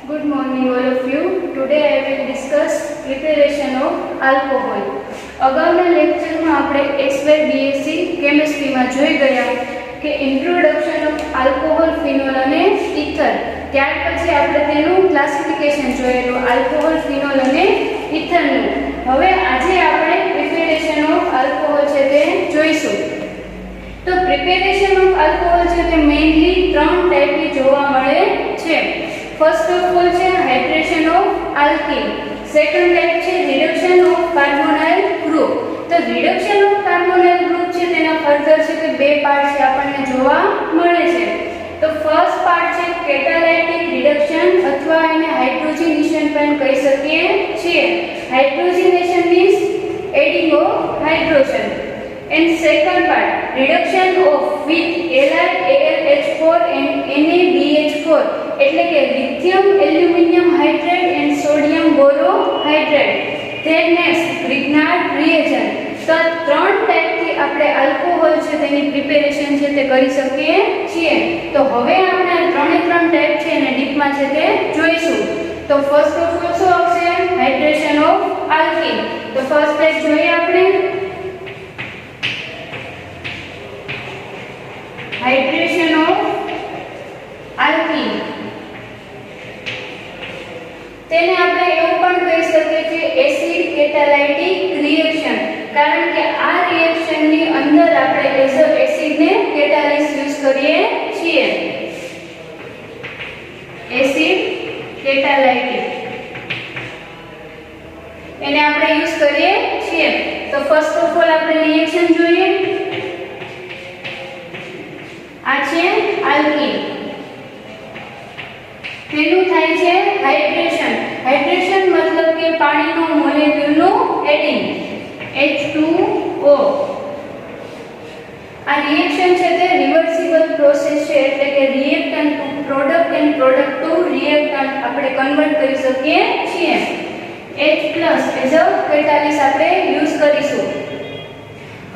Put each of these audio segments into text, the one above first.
Good morning all of you. Today I will discuss preparation of alcohol. અગાઉના લેક્ચરમાં આપણે XY BSc કેમિસ્ટ્રીમાં જોઈ ગયા કે ઇન્ટ્રોડક્શન ઓફ આલ્કોહોલ, ફિનોલ અને ઇથર. ત્યાર પછી આપણે તેનું ક્લાસિફિકેશન જોયેલું આલ્કોહોલ, ફિનોલ અને ઇથરનું. હવે આજે આપણે પ્રિપેરેશન ઓફ આલ્કોહોલ છે તે જોઈશું. તો પ્રિપેરેશન ઓફ આલ્કોહોલ છે તે મેઇનલી ત્રણ ટાઈપની જોવા મળે છે. ફર્સ્ટ ઓફ ઓલ છે hydration of alkene. Second type છે રિડક્શન ઓફ કાર્બોનાઇલ ગ્રુપ. તો રિડક્શન ઓફ કાર્બોનાઇલ ગ્રુપ છે તેના ફર્ધર છે તે બે પાર્ટ છે આપણને જોવા મળે છે. તો ફર્સ્ટ પાર્ટ છે કેટાલાઇટિક રિડક્શન અથવા એને હાઇડ્રોજનેશન પણ કહી શકીએ છીએ. Hydrogenation means adding of hydrogen. And second part, reduction of with AlH4 and NaBH4 એટલે કે lithium aluminum hydrate and sodium borohydrate. Then next Grignard reagent. તો ત્રણ ટાઈપથી આપણે આલ્કોહોલ છે તેની પ્રિપેરેશન છે તે કરી શકીએ છીએ. તો હવે આપણે આ ત્રણે ત્રણ ટાઈપ છે અને ડીપમાં છે તે જોઈશું. તો ફર્સ્ટ ઓફ ઓલ શું આવશે? Hydration of alkene. તો ફર્સ્ટ ટાઈપ જોઈએ આપણે હાઇડ્રેશન ઓફ આલ્કીન. તેને આપણે એવું પણ કહી શકીએ કે એસિડ કેટાલાઇટિક રિએક્શન, કારણ કે આ રિએક્શનની અંદર આપણે એઝ અ એસિડને કેટાલિસ્ટ યુઝ કરીએ છીએ. એસિડ કેટાલાઇટિક એને આપણે યુઝ કરીએ છીએ. તો ફર્સ્ટ ઓફ ઓલ આપણે રિએક્શન જોઈએ. આ છે આલ્કીન. તેનું થાય છે હાઇડ્રેશન. હાઇડ્રેશન મતલબ કે પાણીનો મોલેક્યુલનું એડિંગ H2O. આ રિએક્શન છે તે રિવર્સિબલ પ્રોસેસ છે, એટલે કે reactant to product and product to reactant આપણે કન્વર્ટ કરી શકીએ છીએ. H+ એઝ અ કેટાલિસ્ટ આપણે યુઝ કરીશું.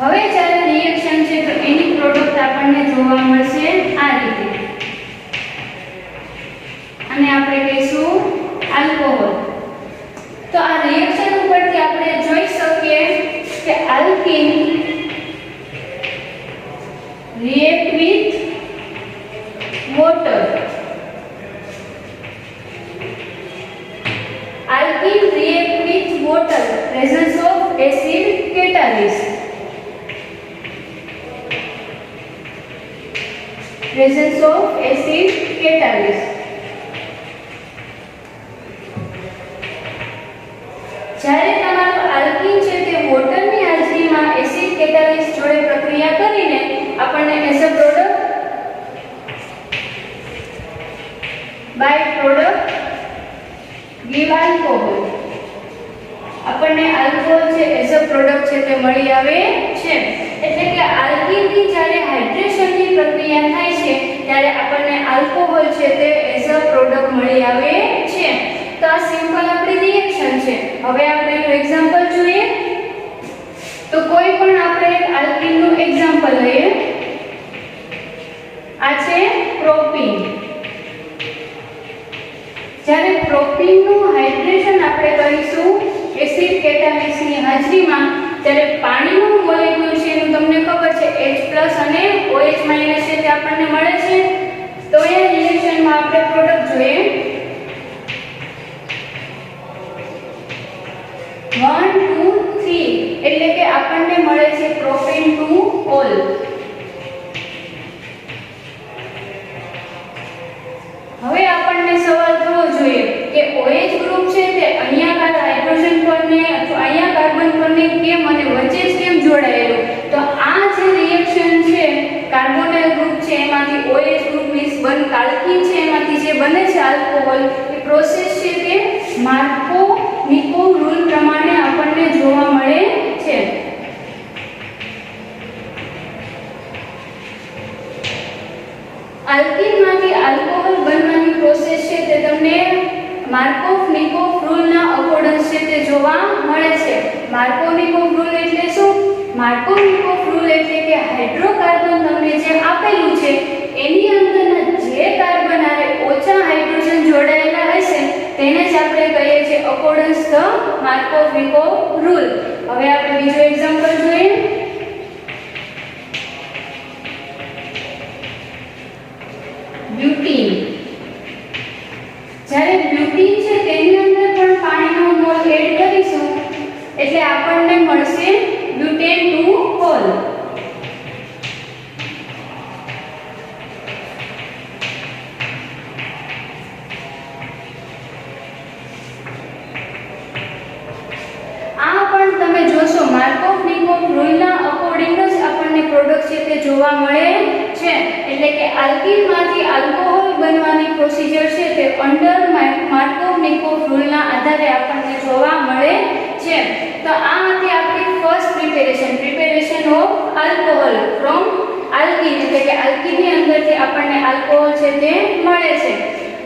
હવે જ્યારે રિએક્શન છે તો એની પ્રોડક્ટ આપણને જોવા મળશે આ રીતે, અને આપણે કહીશું આલ્કોહોલ. તો આ રિએક્શન ઉપરથી આપણે જોઈ શકીએ કે alkene react with water. Alkene react with water, presence of acid catalyst. Presence of acid catalyst. જ્યારે તમારું આલ્કીન છે તે વોટરની હાજરીમાં એસિડ કેટાલિસ્ટ જોડે પ્રક્રિયા કરીને આપણને as a product by product give alcohol. આપણને આલ્કોહોલ છે એઝ અ પ્રોડક્ટ છે તે મળી આવે છે. એટલે કે આલ્કીનની જ્યારે હાઇડ્રેશનની પ્રક્રિયા થાય છે ત્યારે આપણને આલ્કોહોલ છે તે એઝ અ પ્રોડક્ટ મળી આવે છે. તો આ સિમ્પલ આપણી રિએક્શન છે. હવે આપણે એનું એક્ઝામ્પલ જોઈએ. તો કોઈ પણ આપણે એક આલ્કીનનું એક્ઝામ્પલ લઈએ. આ છે પ્રોપીન. જ્યારે પ્રોપીનનું હાઇડ્રેશન આપણે કરીશું એસિડ કેટાલિસ્ટની હાજરીમાં, ત્યારે પાણીનું મોલેક્યુલ છે એનું તમને ખબર છે H+ અને OH- છે તે આપણને મળે છે. તો એ રિએક્શનમાં આપણે પ્રોડક્ટ જોઈએ 1 2 3, એટલે કે આપણને મળે છે પ્રોપેન ટુ ઓલ. હવે આપણને સવાલ થવો જોઈએ કે OH ગ્રુપ છે તે અહીંયા હાઇડ્રોજન પર ને અથવા અહીંયા કાર્બન પર ને કેમ અને વચ્ચે જ કેમ જોડાયેલું? તો આ જે રિએક્શન છે કાર્બોનાઇલ ગ્રુપ છે એમાંથી OH ગ્રુપ મીન્સ આલ્કીન છે એમાંથી જે બને છે આલ્કોહોલ, એ પ્રોસેસ છે તે માર્કો-નિકો રૂલ પ્રમાણે આપણને જોવા મળે છે. આલ્કીનમાંથી આલ્કોહોલ બનવાની પ્રોસેસ છે તે તમને માર્કોવ-નિકોવ રૂલના અકોર્ડન્સ છે તે જોવા મળે છે. માર્કોવ-નિકોવ રૂલ એટલે શું? માર્કોવ-નિકોવ રૂલ એટલે કે હાઇડ્રોકાર્બન તમને જે આપેલું છે એની અંદરના જે કાર્બન આરે ઓછા હાઇડ્રોજન જોડાયેલા હશે તેને જ આપણે કહીએ છીએ અકોર્ડન્સ ધ માર્કોવ-નિકોવ રૂલ. હવે આપણે બીજો એક્ઝામ્પલ જોઈએ. બ્યુટીન. જ્યારે બ્યુટીન છે તેની અંદર પણ પાણીનો મોલ એડ કરીશું એટલે આપણને મળશે બ્યુટેન 2 હોલ. આ પણ તમે જોશો માર્કોવ-નિકોવ રૂલના અકોર્ડિંગ જ આપણને પ્રોડક્ટ છે તે જોવા મળે છે. એટલે કે આલ્કીનમાંથી આલ્કોહોલ બનવાની પ્રોસિજર છે તે અંડર માર્કોવ-નિકોવ રૂલના આધારે આપણને જોવા મળે છે. તો આ હતી આપણી first preparation of alcohol from alkene. એટલે કે આલ્કીનની અંદરથી આપણને આલ્કોહોલ છે તે મળે છે.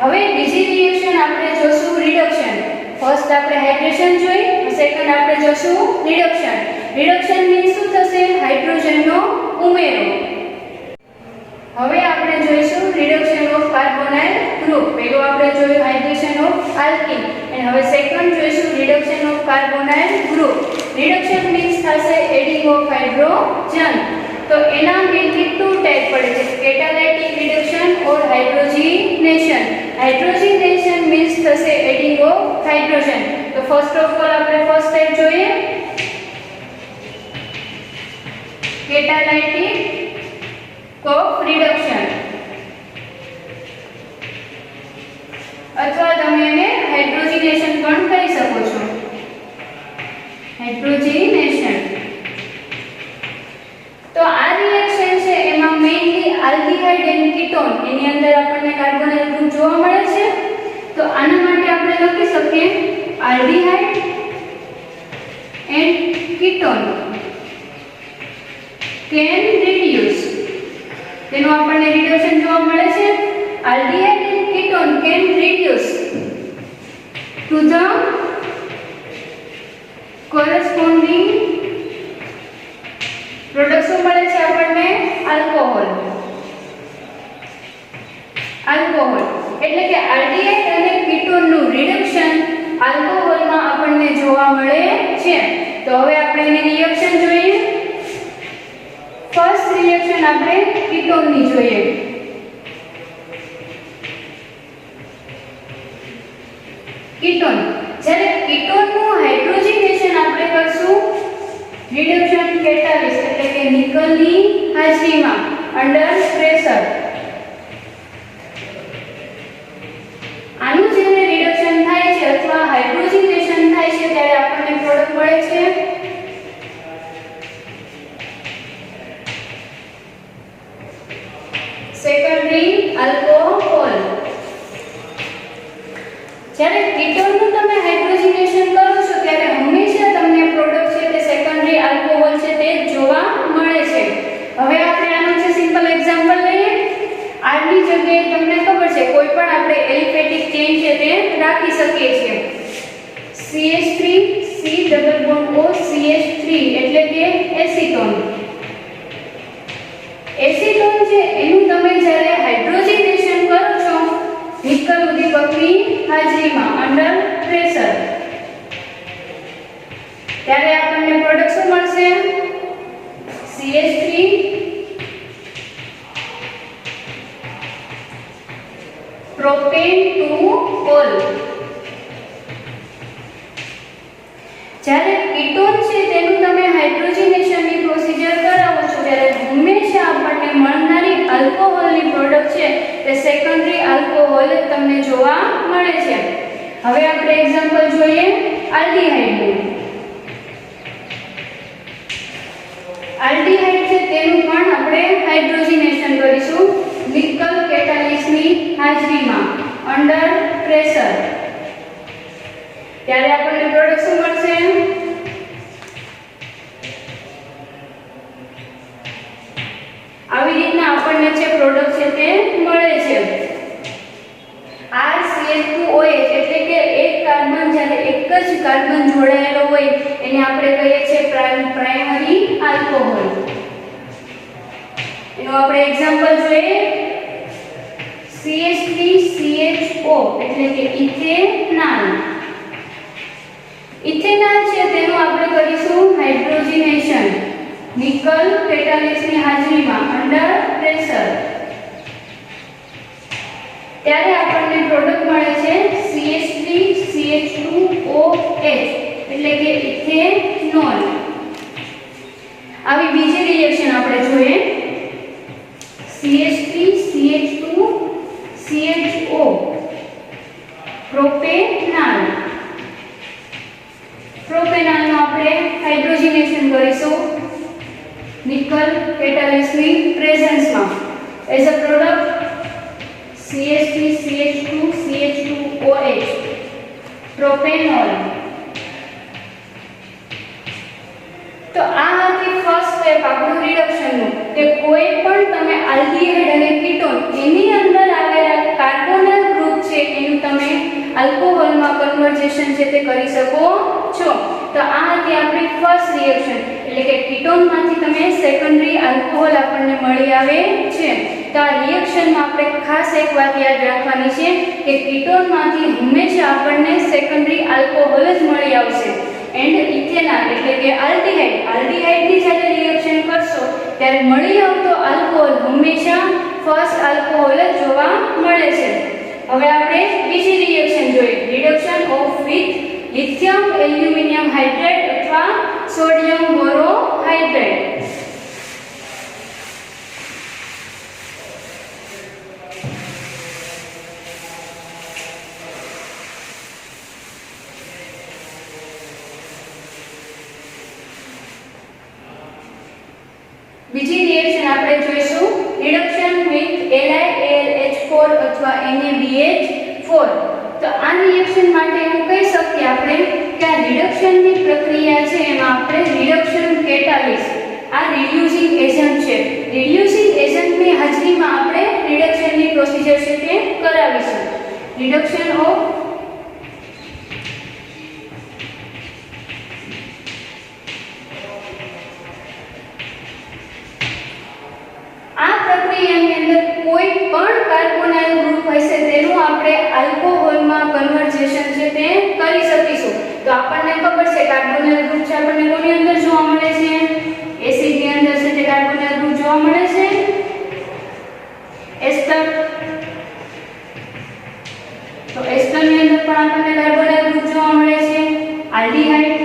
હવે બીજી રિએક્શન આપણે જોશું રિડક્શન. ફર્સ્ટ આપણે હાઇડ્રેશન જોઈ, સેકન્ડ આપણે જોશું રિડક્શન. રિડક્શન મીન્સ શું થશે? હાઇડ્રોજનનો ઉમેરો. હવે આપણે જોઈશું રિડક્શન ઓફ કાર્બોનાઇલ ગ્રુપ. પહેલું આપણે જોયું હાઇડ્રેશન ઓફ આલ્કીન અને હવે સેકન્ડ જોઈશું reduction of carbonyl group. Reduction means થશે એડિંગ ઓફ હાઇડ્રોજન. તો એના મેઇનલી ટુ ટાઈપ પડે છે, catalytic reduction or hydrogenation. Hydrogenation means થશે એડિંગ ઓફ હાઇડ્રોજન. તો ફર્સ્ટ ઓફ ઓલ આપણે ફર્સ્ટ ટાઈપ જોઈએ, કેટાલાઇટિક કોફ રિડક્શન અથવા તમે એને હાઇડ્રોજિનેશન પણ કહી શકો છો. હાઇડ્રોજિનેશન. તો આ રિએક્શન છે એમાં મેઇનલી આલ્ડીહાઇડ એન્ડ કીટોન એની અંદર આપણને કાર્બોનાઇલ ગ્રુપ જોવા મળે છે. તો આના માટે આપણે લખી શકીએ aldehyde and ketone can reduce. તેનું આપણને રિડક્શન જોવા મળે છે. Aldehyde and ketone can reduce to the corresponding product શું મળે છે આપણને? આલ્કોહોલ. એટલે કે આલ્ડીહાઇડ અને કીટોનનું રિડક્શન આલ્કોહોલમાં આપણને જોવા મળે છે. તો હવે આપણે એની રિએક્શન જોઈએ. ફર્સ્ટ રિએક્શન આપણે કીટોનની જોઈએ. કીટોન. જ્યારે કીટોનનું હાઇડ્રોજિનેશન આપણે કરશું રિડક્શન કેટાલિસ્ટ એટલે કે નિકલની હાજરીમાં અંડર પ્રેશર. આનું જ્યારે રિડક્શન થાય છે અથવા હાઇડ્રોજિનેશન થાય છે ત્યારે આપણને પ્રોડક્ટ મળે છે સેકન્ડરી આલ્કોહોલ. જ્યારે કીટોનનું તમે હાઇડ્રોજિનેશન કરો છો ત્યારે હંમેશા તમને પ્રોડક્ટ છે તે સેકન્ડરી આલ્કોહોલ છે તે જોવા મળે છે. હવે આપણે આનું છે સિમ્પલ એક્ઝામ્પલ લઈએ. આની જગ્યાએ તમને ખબર છે કોઈ પણ આપણે એલિફેટિક ચેઇન છે તે રાખી શકીએ છીએ. CH3 C double bond O CH3 એટલે કે એસીટોન. એસીટોન છે એનું તમે જ્યારે હાઇડ્રોજિનેશન કરો છો નિકલ ઉદ્દીપકની હાજરીમાં અંડર પ્રેશર ત્યારે આપણને પ્રોડક્ટ શું મળશે? CH3 propane 2 hall. જ્યારે કીટોન છે તેનું તમે હાઇડ્રોજિનેશનની પ્રોસિજર કરાવો છો ત્યારે હંમેશા આપણને મળનારી આલ્કોહોલની પ્રોડક્ટ છે તે સેકન્ડરી આલ્કોહોલ તમને જોવા મળે છે. હવે આપણે એક્ઝામ્પલ જોઈએ આલ્ડીહાઇડનું. આલ્ડીહાઇડ છે તેનું પણ આપણે હાઇડ્રોજિનેશન કરીશું નિકલ કેટાલિસ્ટની હાજરીમાં અંડર પ્રેશર ત્યારે આપણને પ્રોડક્ટ શું મળશે? આવી રીતના આપણને જે પ્રોડક્ટ છે તે મળે છે. RCH2OH એટલે કે એક કાર્બન જ્યારે એક જ કાર્બન જોડાયેલો હોય એને આપણે કહીએ છીએ પ્રાઇમરી આલ્કોહોલ. એનું આપણે એક્ઝામ્પલ જોઈએ CH3CHO એટલે કે ઇથેનॉल. ઇથેનॉल છે તેનું આપણે કરીશું હાઇડ્રોજનેશન નિકલ કેટાલિસની હાજરીમાં અંડર પ્રેશર. ત્યારે આપણને પ્રોડક્ટ મળે છે CH3CH2OH એટલે કે ઇથેનોલ. આવી બીજી રિએક્શન આપણે જોઈએ CH3CH2CHO પ્રોપેનॉल. પ્રોપેનॉल નો આપણે હાઇડ્રોજનેશન કરીશું નિકલ કેટાલિસની પ્રેઝન્સમાં as a product CH3CH2CH2OH propanol. તો આ હતી ફર્સ્ટ સ્ટેપ આપણું રિડક્શનનું કે કોઈ પણ તમે આલ્ડીહાઇડ અને કીટોન એની અંદર આવેલા કાર્બોનલ ગ્રુપ છે એનું તમે આલ્કોહોલમાં કન્વર્ઝેશન છે તે કરી શકો છો. તો આ હતી આપણી ફર્સ્ટ રિએક્શન એટલે કે કીટોનમાંથી તમે સેકન્ડરી આલ્કોહોલ આપણને મળી આવે છે. તો આ રિએક્શનમાં આપણે ખાસ એક વાત યાદ રાખવાની છે કે કીટોનમાંથી હંમેશા આપણને સેકન્ડરી આલ્કોહોલ જ મળી આવશે. એન્ડ ઇથેનોલ એટલે કે આલ્ડીહાઇડની જ્યારે રિએક્શન કરશો ત્યારે મળી આવતો આલ્કોહોલ હંમેશા ફર્સ્ટ આલ્કોહોલ જ જોવા મળે છે. હવે આપણે બીજી રિએક્શન જોઈએ reduction of with lithium aluminium hydrate અથવા સોડિયમ બોરોહાઇડ્રેટ. બીજી રિએક્શન આપણે જોઈશું રિડક્શન વિથ LiAlH4 અથવા NaBH4. તો આ રિએક્શન માટે હું કહી શકીએ આપણે કે આ રિડક્શનની પ્રક્રિયા છે એમાં આપણે રિડક્શન કેટાલિસ્ટ આ રિડ્યુસિંગ એજન્ટ છે. રિડ્યુસિંગ એજન્ટની હાજરીમાં આપણે રિડક્શનની પ્રોસિજર છે તે કરાવીશું. રિડક્શન ઓફ કોઈ પણ કાર્બોનાઇલ ગ્રુપ હશે તેનું આપણે આલ્કોહોલમાં કન્વર્ઝેશન છે તે કરી શકીશું. તો આપણને ખબર છે કાર્બોનાઇલ ગ્રુપ છે આપણને કોની અંદર જોવા મળે છે એસિડની અંદર છે તે કાર્બોનાઇલ ગ્રુપ જોવા મળે છે એસ્ટર. તો એસ્ટરની અંદર પણ આપણને કાર્બોનાઇલ ગ્રુપ જોવા મળે છે આલ્ડીહાઇડ.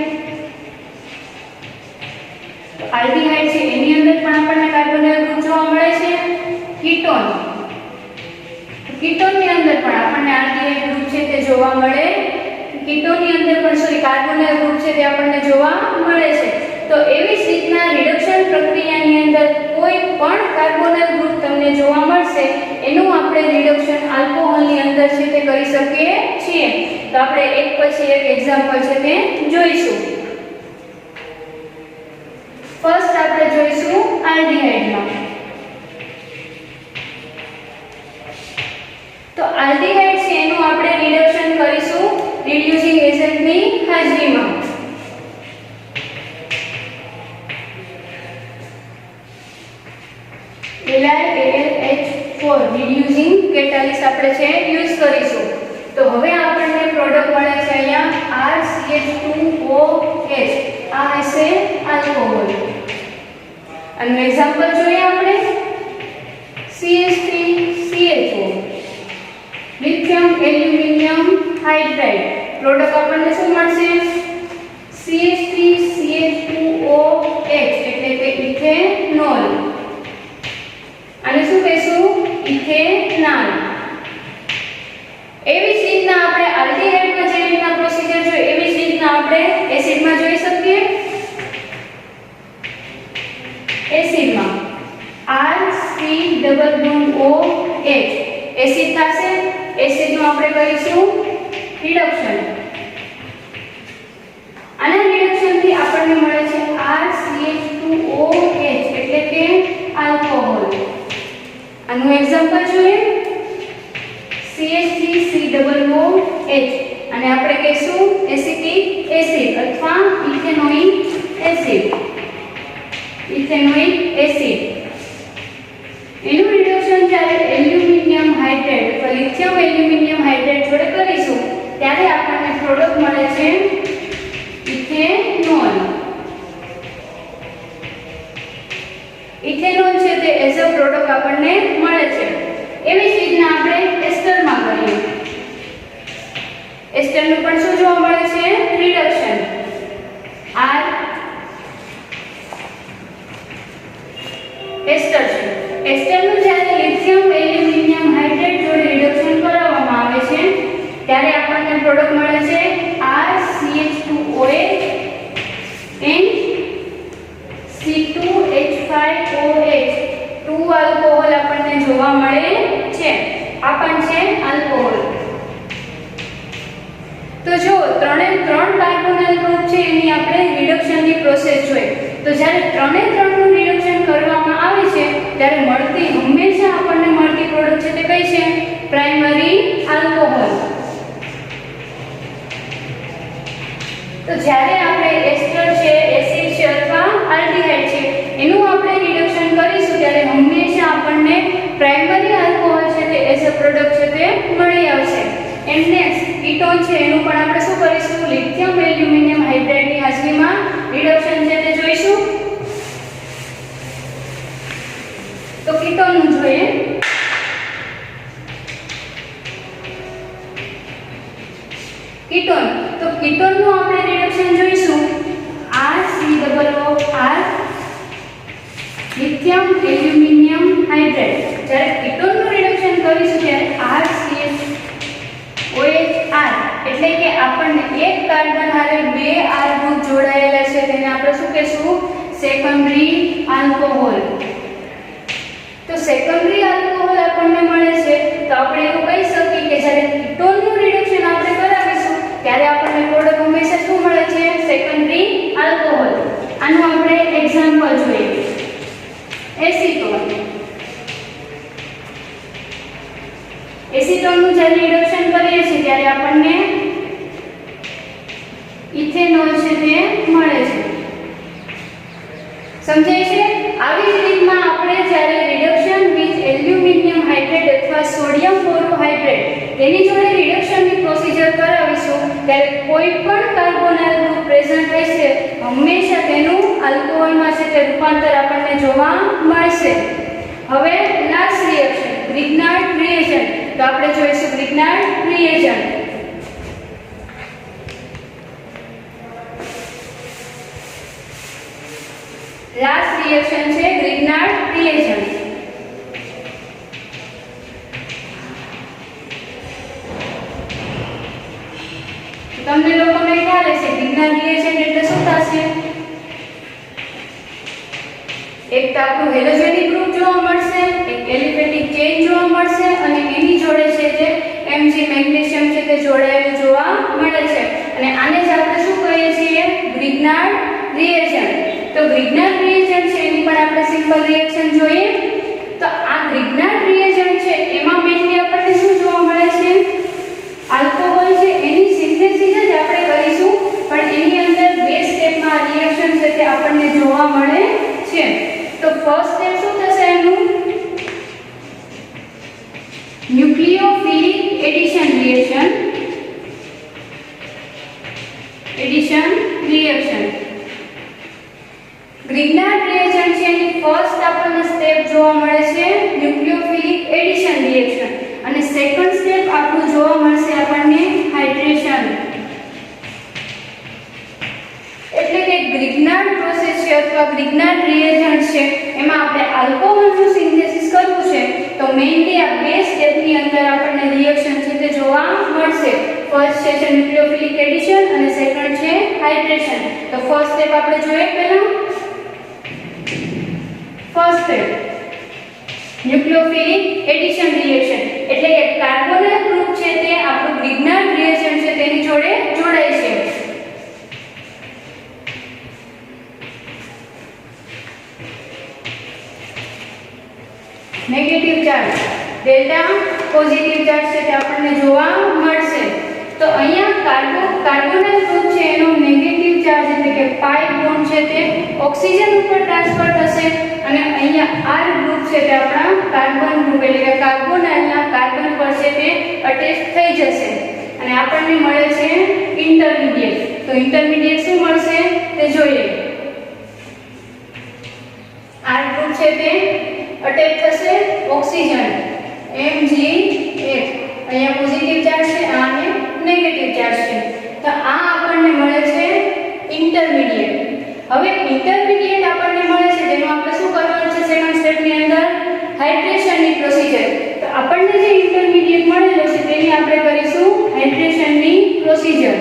તો આલ્ડીહાઇડ છે એની અંદર પણ આપણને કાર્બોનાઇલ ગ્રુપ જોવા મળે છે કીટોન. કીટોનની અંદર પણ આપણને આલ્ડીહાઇડ ગ્રુપ છે તે જોવા મળે. કીટોનની અંદર પણ કાર્બોનાઇલ ગ્રુપ છે તે આપણને જોવા મળે છે. તો એવી જ રીતના રિડક્શન પ્રક્રિયાની અંદર કોઈ પણ કાર્બોનાઇલ ગ્રુપ તમને જોવા મળશે એનું આપણે રિડક્શન આલ્કોહોલની અંદર છે તે કરી શકીએ છીએ. તો આપણે એક પછી એક એક્ઝામ્પલ છે તે જોઈશું. ફર્સ્ટ આપણે જોઈશું આલ્ડીહાઇડમાં. તો આલ્ડીહાઇડ છે એનું આપણે રિડક્શન કરીશું રિડ્યુસિંગ એજન્ટની હાજરીમાં. LiAlH4 રિડ્યુસિંગ કેટાલિસ્ટ આપણે છે યુઝ કરીશું. તો હવે આપણને પ્રોડક્ટ મળે છે અહીંયા RCH2OH. આ હશે આલ્કોહોલ. આનું એક્ઝામ્પલ જોઈએ આપણે CH3CHO lithium aluminium hydride. Product આપણને શું મળશે CH3CH2OH એટલે કે ઇથેનોલ. આને શું કહીશું ઇથેનોલ. એવી જ રીતના આપણે આલ્ડીહાઇડમાં જે રીતના પ્રોસિજર જોઈએ એવી જ રીતના આપણે એસિડમાં જોઈ શકીએ. એસિડમાં RC≡OH એસિડ થશે. એસિડનું આપણે કરીશું રિડક્શન. આના રિડક્શનથી આપણને મળે છે RCH2OH એટલે કે આલ્કોહોલ. આનું એક્ઝામ્પલ જોઈએ CH3COOH અને આપણે કહીશું એસિટિક એસિડ અથવા ઇથેનોઇક એસિડ. ઇથેનોઇક એસિડ એનું રિડક્શન જ્યારે એલ્યુમિનિયમ એલ્યુમિનિયમ હાઇડ્રેટ અથવા લિથિયમ એલ્યુમિનિયમ હાઇડ્રેટ જોડે કરીશું ત્યારે આપણને પ્રોડક્ટ મળે છે ઇથેનોલ. ઇથેનોલ છે તે એઝ અ પ્રોડક્ટ આપણને મળે છે. એવી જ રીતના આપણે એસ્ટરમાં કરીએ. એસ્ટરનું પણ શું જોવા મળે છે? રિડક્શન. R એસ્ટર છે. એસ્ટરનું જ્યારે લિથિયમ એલ્યુમિનિયમ હાઇડ્રેટ જોડે રિડક્શન કરાવવામાં આવે છે ત્યારે આપણને પ્રોડક્ટ મળે છે RCH2OH and C2H5OH. 2 આલ્કોહોલ આપણને જોવા મળે છે. આ પણ છે આલ્કોહોલ. તો જો ત્રણે ત્રણ કાર્બોનાઇલ ગ્રુપ છે એની આપણે રિડક્શનની પ્રોસેસ જોઈ. તો જ્યારે ત્રણે ત્રણનું રિડક્શન કરવામાં આવે છે ત્યારે મળતી હંમેશા આપણને મળતી પ્રોડક્ટ છે તે કઈ છે? Primary alcohol. તો જ્યારે આપણે એસ્ટર છે, એસિડ છે અથવા આલ્ડીહાઇડ છે એનું આપણે રિડક્શન કરીશું ત્યારે હંમેશા આપણને પ્રાઇમરી આલ્કોહોલ છે તે એઝ અ પ્રોડક્ટ છે તે મળી આવશે. એન્ડ નેક્સ્ટ કીટોન છે એનું પણ આપણે શું કરીશું? લિથિયમ એલ્યુમિનિયમ હાઇડ્રેટની હાજરીમાં રિડક્શન છે તે જોઈશું. તો કીટોનનું જોઈએ. કીટોન, તો કીટોનનું આપણે રિડક્શન જોઈશું. RCOOR lithium aluminium hydrate. જ્યારે કીટોનનું રિડક્શન કરીશું ત્યારે RCHOR એટલે કે આપણને એક કાર્બન હારે બે R ગ્રુપ જોડાયેલા છે તેને આપણે શું કહેશું? Secondary alcohol. તો સેકન્ડરી આલ્કોહોલ આપણને મળે છે તો આપણે એવું કહી શકીએ કે જ્યારે કીટોનનું રિડક્શન આપણે કરાવીશું ત્યારે આપણને પ્રોડક્ટ હંમેશા શું મળે છે? Secondary alcohol. આનું આપણે એક્ઝામ્પલ જોઈએ. એસીટોન. એસીટોનનું જ્યારે રિડક્શન કરીએ છીએ ત્યારે આપણને ઇથેનોલ છે તે મળે છે. સમજાય છે? આવી જ રીતના આપણે જ્યારે રિડક્શન વિથ એલ્યુમિનિયમ હાઇડ્રેટ અથવા સોડિયમ બોરોહાઇડ્રેટ તેની જોડે રિડક્શનની પ્રોસિજર કરાવીશું ત્યારે કોઈ પણ કાર્બોનાઇલ ગ્રુપ પ્રેઝન્ટ રહેશે હંમેશા તેનું આલ્કોહોલમાં છે તે રૂપાંતર આપણને જોવા મળશે. હવે લાસ્ટ રિએક્શન ગ્રિગ્નાર્ડ રિએજન્ટ. તો આપણે જોઈશું ગ્રિગ્નાર્ડ રિએજન્ટ. લાસ્ટ રિએક્શન છે ગ્રિગ્નાર્ડ રિએજન્ટ. તમને લોકોને ખ્યાલ હશે ગ્રિગ્નાર્ડ રિએજન્ટ એટલે શું થશે? એક તો આપણું હેલોજેનિક ગ્રુપ જોવા મળશે, એક એલિફેટિક ચેઇન જોવા મળશે અને એની જોડે છે જે Mg મેગ્નેશિયમ છે તે જોડાયેલું જોવા મળે છે અને આને જ આપણે શું કહીએ છીએ? ગ્રિગ્નાર્ડ રિએજન્ટ. તો ગ્રિગ્નાર્ડ રિએજન્ટ છે એની પણ આપણે સિમ્પલ રિએક્શન જોઈએ. તો આ ગ્રિગ્નાર્ડ રિએજન્ટ છે એમાં મેઇનલી આપણને શું જોવા મળે છે? આલ્કોહોલ છે એની સિન્થેસિસ જ આપણે કરીશું પણ એની અંદર બે સ્ટેપમાં રિએક્શન છે તે આપણને જોવા મળે છે. તો ફર્સ્ટ સ્ટેપ શું થશે એનું? ન્યુક્લિયોફિલિક એડિશન રિએક્શન. ગ્રિગ્નાર્ડ રિએજન્ટ છે એની ફર્સ્ટ આપણને સ્ટેપ જોવા મળે છે ન્યુક્લિયોફિલિક એડિશન રિએક્શન અને સેકન્ડ સ્ટેપ આપણું જોવા મળશે આપણને હાઇડ્રેશન. એટલે કે ગ્રિગ્નાર્ડ પ્રોસેસ છે અથવા ગ્રિગ્નાર્ડ રિએજન્ટ છે એમાં આપણે આલ્કોહોલનું સિન્થેસિસ કરવું છે તો મેઇનલી આ બે સ્ટેપની અંદર આપણને રિએક્શન છે તે જોવા મળશે. ફર્સ્ટ છે ન્યુક્લિયોફિલિક એડિશન અને સેકન્ડ છે હાઇડ્રેશન. તો ફર્સ્ટ સ્ટેપ આપણે જોઈએ પહેલા. First step nucleophilic addition reaction એટલે કે કાર્બોનાઇલ ગ્રુપ છે તે આપણું ગ્રિગ્નાર્ડ રિએજન્ટ છે તેની જોડે જોડાય છે. Negative charge delta positive charge છે તે આપણને જોવા મળશે. તો અહીંયા કાર્બોનાઇલ ગ્રુપ છે એનો નેગેટિવ ચાર્જ એટલે કે પાઈ બોન્ડ છે તે ઓક્સિજન ઉપર ટ્રાન્સફર થશે અને અહીંયા R ગ્રુપ છે તે આપણા કાર્બન ગ્રુપ એટલે કે કાર્બોનાઇલના છે તે અટેચ થઈ જશે અને આપણને મળે છે ઇન્ટરમીડિયેટ. તો ઇન્ટરમીડિયેટ શું મળશે તે જોઈએ. R ગ્રુપ છે તે અટેચ થશે ઓક્સિજન Mgh. અહીંયા પોઝિટિવ ચાર્જ છે અને નેગેટિવ ચાર્જ છે. તો આ આપણને મળે છે ઇન્ટરમીડિયેટ. હવે ઇન્ટરમીડિયેટ આપણને મળે છે તેનું આપણે શું કરવાનું છે સેકન્ડ સ્ટેપની અંદર હાઇડ્રેશનની પ્રોસિજર. તો આપણને જે ઇન્ટરમીડિયેટ મળેલો છે તેની આપણે કરીશું હાઇડ્રેશનની પ્રોસિજર.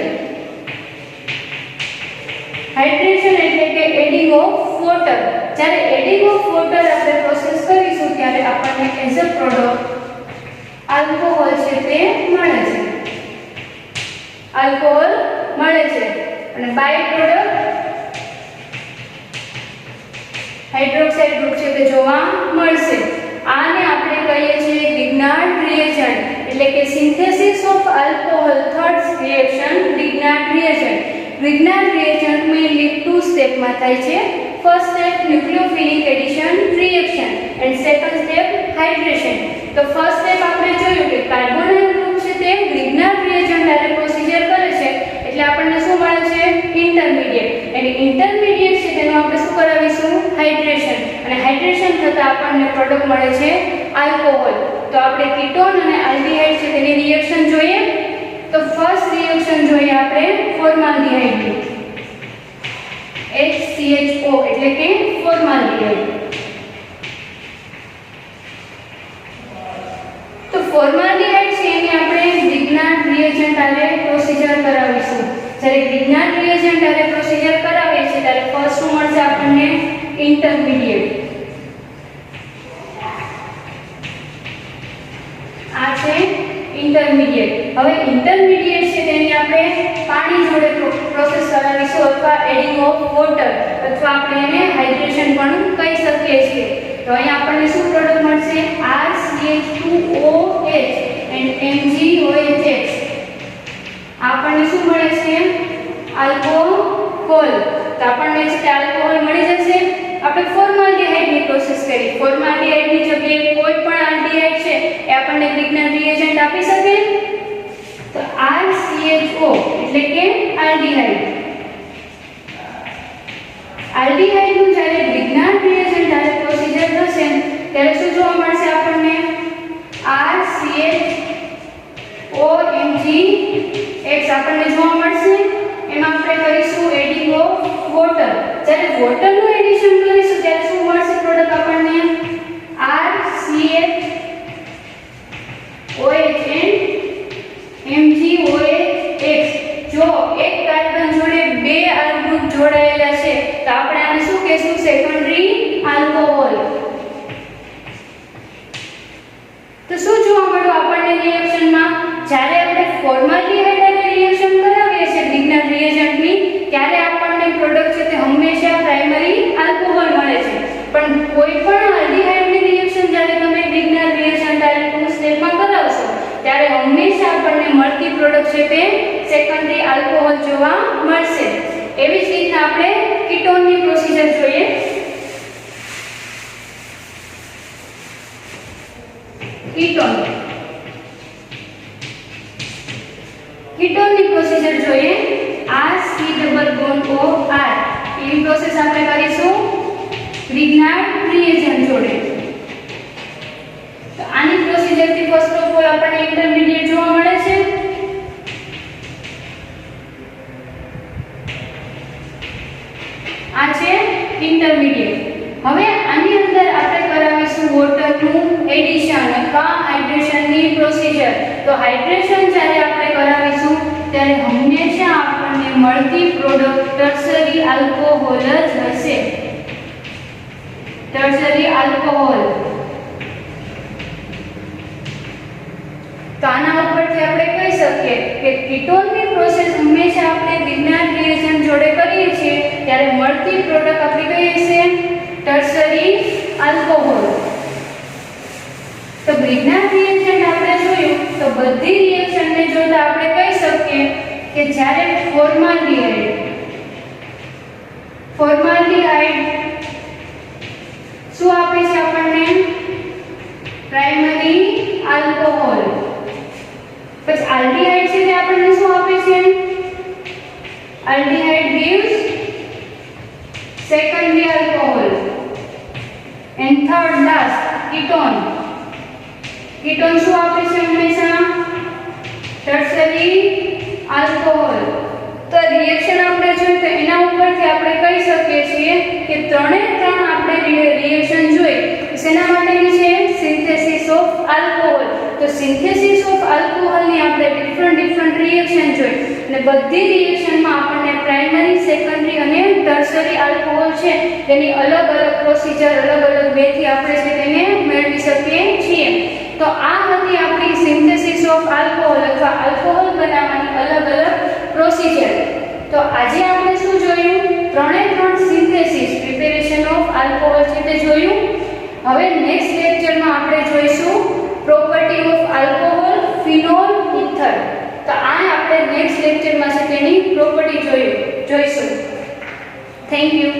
હાઇડ્રેશન એટલે કે એડિંગ ઓફ વોટર. જ્યારે એડિંગ ઓફ વોટર આપણે પ્રોસેસ કરીશું ત્યારે આપણને એઝ અ પ્રોડક્ટ આલ્કોહોલ છે તે મળે છે. આલ્કોહોલ મળે છે અને બાય પ્રોડક્ટ હાઇડ્રોક્સાઇડ ગ્રુપ છે તે જોવા મળશે. આને આપણે કહીએ છીએ ગ્રિગ્નાર્ડ રિએજન્ટ એટલે કે synthesis of alcohol third reaction Grignard reagent. Grignard reagent mainly 2 સ્ટેપમાં થાય છે. First step nucleophilic addition reaction and second step hydration. તો ફર્સ્ટ સ્ટેપ આપણે જોયું કે કાર્બોનાઇલ ગ્રુપ છે તે ગ્રિગ્નાર્ડ રિએજન્ટ આરે પ્રોસિજર કરે છે એટલે આપણને શું મળે છે ઇન્ટરમીડિયેટ. અને ઇન્ટરમીડિયેટ છે તેનું આપણે શું કરાવીશું હાઇડ્રેશન અને હાઇડ્રેશન થતાં આપણને પ્રોડક્ટ મળે છે આલ્કોહોલ. તો આપણે કીટોન અને આલ્ડીહાઇડ છે તેની રિએક્શન જોઈએ. તો ફર્સ્ટ રિએક્શન જોઈએ આપણે ફોર્માલ્ડિહાઇડની HCHO એટલે કે ફોર્માલ્ડિહાઇડ. તો ફોર્માલ્ડિહાઇડ છે એની આપણે ગ્રિગ્નાર્ડ રિએજન્ટ આરે પ્રોસિજર કરાવીશું. જ્યારે ગ્રિગ્નાર્ડ રિએજન્ટ આરે પ્રોસિજર કરાવીએ છીએ ત્યારે ફર્સ્ટ શું મળશે આપણને ઇન્ટરમીડિયેટ. આ છે ઇન્ટરમીડિયેટ. હવે ઇન્ટરમીડિયેટ છે તેની આપણે પાણી જોડે પ્રોસેસ કરાવીશું અથવા એડિંગ ઓફ વોટર અથવા આપણે એને હાઇડ્રેશન પણ કહી શકીએ છીએ. તો અહીં આપણને શું પ્રોડક્ટ મળશે RCH2OH એન્ડ MgOH. આપણને શું મળે છે આલ્કોહોલ. તો આપણને છે આલ્કોહોલ મળી જશે. આપણે ફોર્માલ્ડિહાઇડની પ્રોસેસ કરી. ફોર્માલ્ડિહાઇડની જગ્યાએ કોઈ પણ આલ્ડીહાઇડ છે એ આપણને ગ્રિગ્નાર્ડ રિએજન્ટ આપી શકે. તો RCHO એટલે કે આલ્ડીહાઇડ. આલ્ડીહાઇડનું જ્યારે ગ્રિગ્નાર્ડ રિએજન્ટ આરે પ્રોસિજર થશે ત્યારે શું જોવા મળશે આપણને RCHOMgX આપણને જોવા મળશે. એમાં આપણે કરીશું એડિંગ ઓફ વોટર. જ્યારે વોટરનું એડિશન કરીશું ત્યારે શું મળશે પ્રોડક્ટ આપણને RCHOH and MgOH. જો એક કાર્બન જોડે બે આર ગ્રુપ જોડાયેલા છે તો આપણે આને શું કહેશું સેકન્ડરી આલ્કોહોલ. તો શું જોવા મળ્યું આપણને રિએક્શનમાં જ્યારે આપણે ફોર્માલ્ડિહાઇડ અને રિએક્શન કરાવીએ છીએ ગ્રિગ્નાર્ડ રિએજન્ટની ત્યારે આપણને પ્રોડક્ટ છે તે હંમેશા પ્રાઇમરી આલ્કોહોલ મળે છે. પણ કોઈ પણ આલ્ડીહાઇડની રિએક્શન જ્યારે તમે ગ્રિગ્નાર્ડ રિએજન્ટ આરે 2 સ્ટેપમાં કરાવશો ત્યારે હંમેશા આપણને મળતી પ્રોડક્ટ છે તે સેકન્ડરી આલ્કોહોલ જોવા મળશે. એવી જ રીતના આપણે કીટોનની પ્રોસિજર જોઈએ. કીટોન કીટોનની પ્રોસિજર જોઈએ. RC≡OR એવી પ્રોસેસ આપણે કરીશું ગ્રિગ્નાર્ડ રિએજન્ટ જોડે. તો આની પ્રોસિજરથી ફર્સ્ટ ઓફ ઓલ આપણને ઇન્ટરમીડિયેટ જોવા મળે છે. આ છે ઇન્ટરમીડિયેટ. હવે આની અંદર આપણે કરાવીશું વોટરનું એડિશન અથવા હાઇડ્રેશનની પ્રોસિજર. તો હાઇડ્રેશન જ્યારે આપણે કરાવીશું ત્યારે હંમેશા આપણને મળતી પ્રોડક્ટ ટર્શરી આલ્કોહોલ જ હશે. Tertiary alcohol. તો આના ઉપરથી આપણે કહી શકીએ કે કીટોનની પ્રોસેસ હંમેશા આપણે ગ્રિગ્નાર્ડ રિએજન્ટ જોડે કરીએ છીએ ત્યારે મળતી પ્રોડક્ટ આપણી કઈ હશે ટર્શરી આલ્કોહોલ. તો ગ્રિગ્નાર્ડ રિએજન્ટ આપણે જોયું તો બધી રિએક્શનને જોતા આપણે કહી શકીએ કે જ્યારે ફોર્માલ્ડિહાઇડ શું આપે છે આપણને primary alcohol aldehyde gives secondary alcohol. And third last, ketone. Ketone શું આપે છે હંમેશા? Tertiary alcohol. તો રિએક્શન આપણે જોઈએ તો એના ઉપરથી આપણે કહી શકીએ છીએ કે ત્રણે ત્રણ આપણે રિએક્શન જોઈ શેના માટેની છે? Synthesis of alcohol. તો સિન્થેસિસ ઓફ આલ્કોહોલની આપણે ડિફરન્ટ રિએક્શન જોઈ અને બધી રિએક્શનમાં આપણને પ્રાઇમરી, સેકન્ડરી અને ટર્શરી આલ્કોહોલ છે તેની અલગ પ્રોસિજર, અલગ વેથી આપણે છે તેને મેળવી શકીએ છીએ. તો આ હતી આપણી સિન્થેસિસ ઓફ આલ્કોહોલ અથવા આલ્કોહોલ બનાવવાની અલગ પ્રોસિજર. તો આજે આપણે શું જોયું? ત્રણે ત્રણ સિન્થેસિસ, પ્રિપેરેશન ઓફ આલ્કોહોલ છે તે જોયું. હવે નેક્સ્ટ લેક્ચરમાં આપણે જોઈશું property of alcohol, phenol, ether. તો આ આપણે નેક્સ્ટ લેક્ચરમાં છે તેની પ્રોપર્ટી જોઈશું. Thank you.